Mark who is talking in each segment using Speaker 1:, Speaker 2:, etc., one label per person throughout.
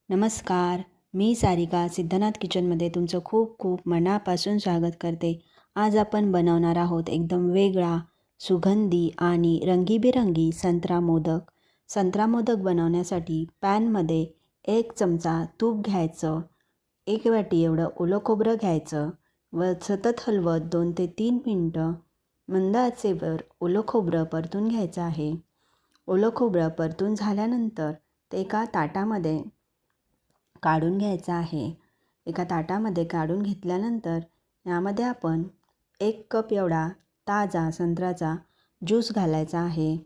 Speaker 1: नमस्कार. मी सारिका सिद्धनाथ किचनमध्ये तुमचं खूप खूप मनापासून स्वागत करते. आज आपण बनवणार आहोत एकदम वेगळा, सुगंधी आणि रंगीबेरंगी संत्रा मोदक. संत्रा मोदक बनवण्यासाठी पॅनमध्ये 1 चमचा तूप घ्यायचं, 1 वाटी एवढं ओलं खोबरं घ्यायचं व सतत हलवत 2 ते 3 मिनटं मंद आचेवर ओलं खोबरं परतून घ्यायचं आहे. ओलं खोबरं परतून झाल्यानंतर ते एका ताटामध्ये काढून घ्यायचं आहे. एका ताटामध्ये काढून घेतल्यानंतर यामध्ये आपण 1 कप एवढा ताजा संत्र्याचा ज्यूस घालायचा आहे.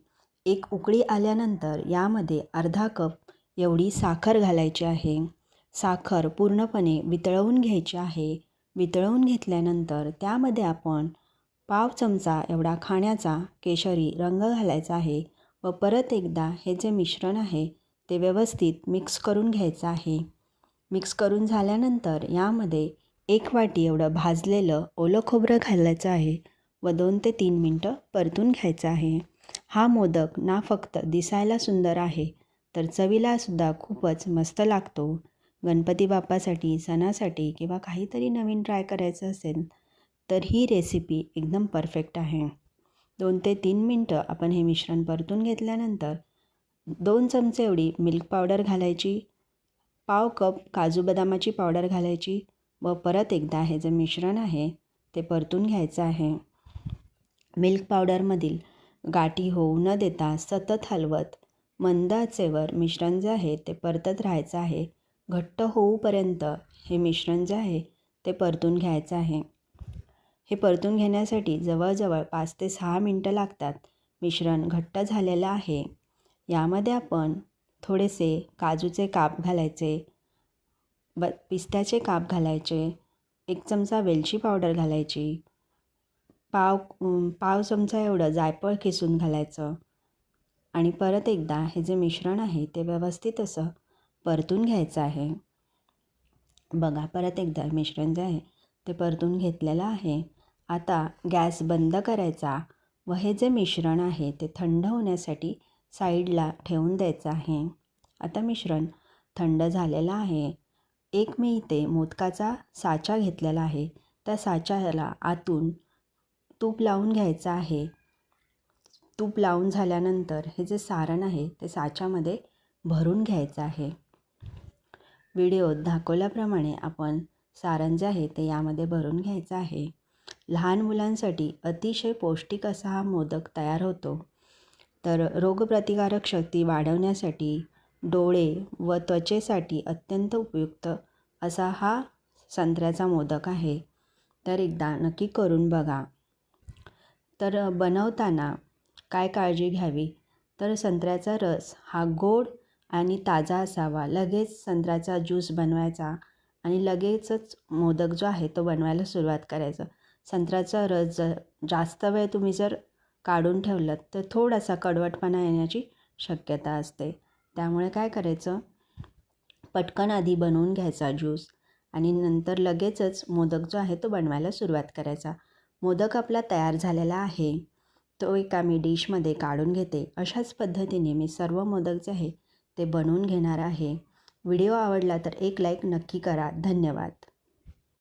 Speaker 1: एक उकळी आल्यानंतर यामध्ये अर्धा कप एवढी साखर घालायची आहे. साखर पूर्णपणे वितळवून घ्यायची आहे. वितळवून घेतल्यानंतर त्यामध्ये आपण पाव चमचा एवढा खाण्याचा केशरी रंग घालायचा आहे व परत एकदा हे जे मिश्रण आहे ते व्यवस्थित मिक्स करून घ्यायचं आहे. मिक्स करून झाल्यानंतर यामध्ये 1 वाटी एवढं भाजलेलं ओलं खोबरं घालायचं आहे व 2 ते 3 मिनटं परतून घ्यायचं आहे. हा मोदक ना फक्त दिसायला सुंदर आहे तर चवीलासुद्धा खूपच मस्त लागतो. गणपती बाप्पासाठी, सणासाठी किंवा काहीतरी नवीन ट्राय करायचं असेल तर ही रेसिपी एकदम परफेक्ट आहे. 2 ते 3 मिनटं आपण हे मिश्रण परतून घेतल्यानंतर 2 चमचे एवढी मिल्क पावडर घालायची, पाव कप काजू बदामाची पावडर घालायची व परत एकदा हे जे मिश्रण आहे ते परतून घ्यायचं आहे. मिल्क पावडरमधील गाठी होऊ न देता सतत हलवत मंद आचेवर मिश्रण जे आहे ते परतत राहायचं आहे. घट्ट होऊपर्यंत हे मिश्रण जे आहे ते परतून घ्यायचं आहे. हे परतून घेण्यासाठी जवळजवळ 5 ते 6 मिनटं लागतात. मिश्रण घट्ट झालेलं आहे. यामध्ये आपण थोडेसे काजूचे काप घालायचे, पिस्त्याचे काप घालायचे, 1 चमचा वेलची पावडर घालायची, पाव चमचा एवढं जायफळ किसून घालायचं आणि परत एकदा हे जे मिश्रण आहे ते व्यवस्थित असं परतून घ्यायचं आहे. बघा, परत एकदा मिश्रण जे आहे ते परतून घेतलेलं आहे. आता गॅस बंद करायचा व हे जे मिश्रण आहे ते थंड होण्यासाठी साईडला ठेवून द्यायचं आहे. आता मिश्रण थंड झालेलं आहे. मी इथे मोदकाचा साचा घेतलेला आहे. त्या साच्याला आतून तूप लावून घ्यायचं आहे. तूप लावून झाल्यानंतर हे जे सारण आहे ते साच्यामध्ये भरून घ्यायचं आहे. व्हिडिओत दाखवल्याप्रमाणे आपण सारण जे आहे ते यामध्ये भरून घ्यायचं आहे. लहान मुलांसाठी अतिशय पौष्टिक असा हा मोदक तयार होतो. तर रोगप्रतिकारक शक्ती वाढवण्यासाठी, डोळे व त्वचेसाठी अत्यंत उपयुक्त असा हा संत्र्याचा मोदक आहे. तर एकदा नक्की करून बघा. तर बनवताना काय काळजी घ्यावी, तर संत्र्याचा रस हा गोड आणि ताजा असावा. लगेच संत्र्याचा ज्यूस बनवायचा आणि लगेचच मोदक जो आहे तो बनवायला सुरुवात करायचं. संत्र्याचा रस जास्त वेळ तुम्ही जर काढून ठेवलं तर थोडासा कडवटपणा येण्याची शक्यता असते. त्यामुळे काय करायचं, पटकन आधी बनवून घ्यायचा ज्यूस आणि नंतर लगेचच मोदक जो आहे तो बनवायला सुरुवात करायचा. मोदक आपला तयार झालेला आहे. तो एका मी डिशमध्ये काढून घेते. अशाच पद्धतीने मी सर्व मोदक जे आहे ते बनवून घेणार आहे. व्हिडिओ आवडला तर एक लाईक नक्की करा. धन्यवाद.